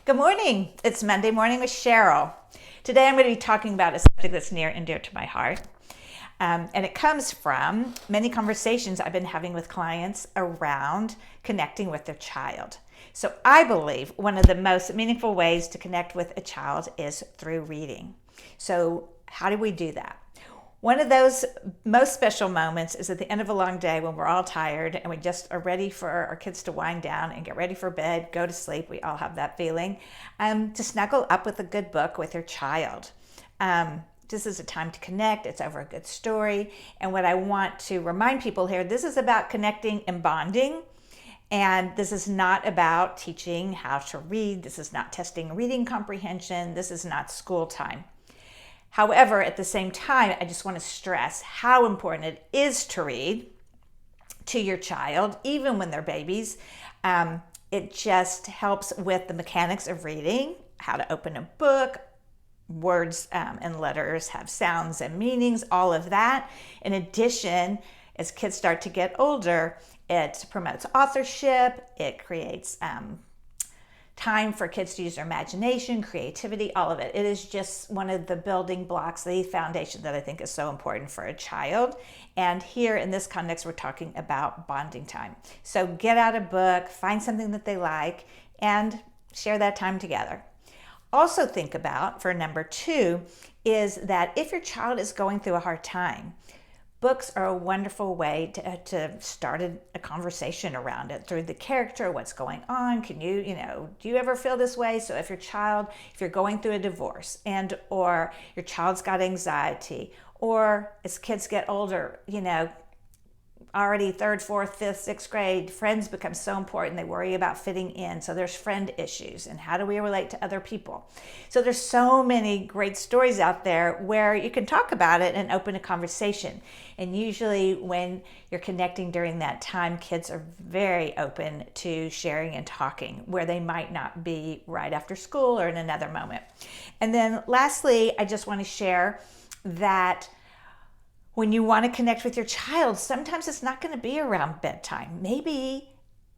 Good morning. It's Monday morning with Cheryl. Today I'm going to be talking about a subject that's near and dear to my heart. And it comes from many conversations I've been having with clients around connecting with their child. So I believe one of the most meaningful ways to connect with a child is through reading. So how do we do that? One of those most special moments is at the end of a long day when we're all tired and we just are ready for our kids to wind down and get ready for bed, go to sleep. We all have that feeling. To snuggle up with a good book with your child. This is a time to connect. It's over a good story. And what I want to remind people here, this is about connecting and bonding. And this is not about teaching how to read. This is not testing reading comprehension. This is not school time. However, at the same time, I just want to stress how important it is to read to your child, even when they're babies. It just helps with the mechanics of reading, how to open a book. Words and letters have sounds and meanings, all of that. In addition, as kids start to get older, it promotes authorship, it creates time for kids to use their imagination, creativity, all of it. It is just one of the building blocks, the foundation that I think is so important for a child. And here in this context, we're talking about bonding time. So get out a book, find something that they like, and share that time together. Also think about, for number 2, is that if your child is going through a hard time, books are a wonderful way to start a conversation around it through the character, what's going on. Can you, do you ever feel this way? So if you're going through a divorce or your child's got anxiety, or as kids get older, already 3rd, 4th, 5th, 6th grade, friends become so important. They worry about fitting in. So there's friend issues and how do we relate to other people? So there's so many great stories out there where you can talk about it and open a conversation. And usually when you're connecting during that time, kids are very open to sharing and talking where they might not be right after school or in another moment. And then lastly, I just want to share that when you want to connect with your child, sometimes it's not going to be around bedtime. Maybe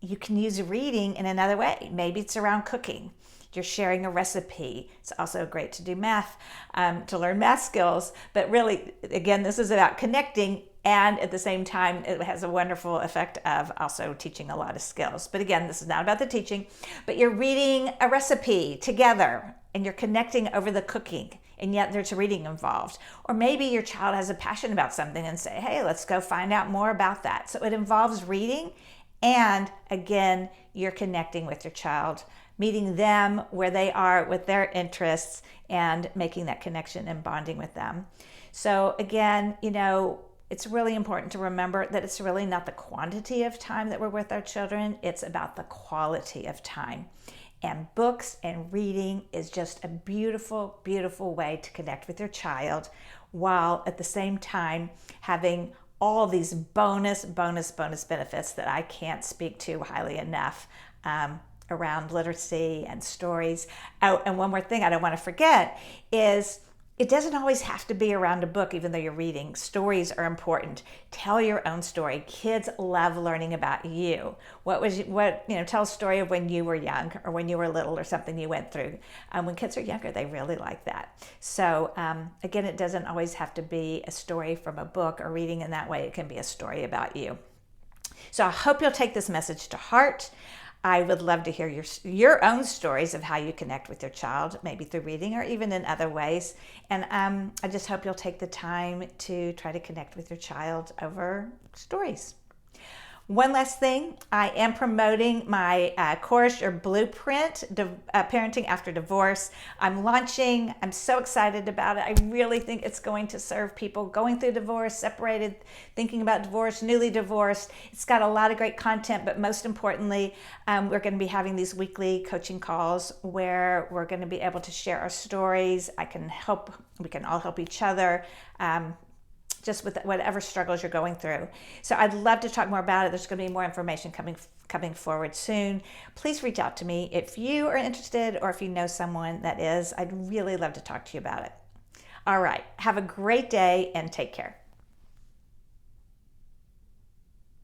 you can use reading in another way. Maybe it's around cooking. You're sharing a recipe. It's also great to do math, to learn math skills. But really, again, this is about connecting, and at the same time, it has a wonderful effect of also teaching a lot of skills. But again, this is not about the teaching, but you're reading a recipe together, and you're connecting over the cooking. And yet there's reading involved. Or maybe your child has a passion about something and say, hey, let's go find out more about that. So it involves reading. And again, you're connecting with your child, meeting them where they are with their interests and making that connection and bonding with them. So again, it's really important to remember that it's really not the quantity of time that we're with our children. It's about the quality of time. And books and reading is just a beautiful, beautiful way to connect with your child while at the same time having all these bonus benefits that I can't speak to highly enough around literacy and stories. Oh, and one more thing I don't want to forget is it doesn't always have to be around a book, even though you're reading. Stories are important. Tell your own story. Kids love learning about you. Tell a story of when you were young or when you were little or something you went through. When kids are younger, they really like that. So again, it doesn't always have to be a story from a book or reading in that way. It can be a story about you. So I hope you'll take this message to heart. I would love to hear your own stories of how you connect with your child, maybe through reading or even in other ways. And I just hope you'll take the time to try to connect with your child over stories. One last thing, I am promoting my course or blueprint, Parenting After Divorce. I'm launching. I'm so excited about it. I really think it's going to serve people going through divorce, separated, thinking about divorce, newly divorced. It's got a lot of great content, but most importantly, we're going to be having these weekly coaching calls where we're going to be able to share our stories. We can all help each other. Just with whatever struggles you're going through. So I'd love to talk more about it. There's going to be more information coming forward soon. Please reach out to me if you are interested or if you know someone that is. I'd really love to talk to you about it. All right. Have a great day and take care.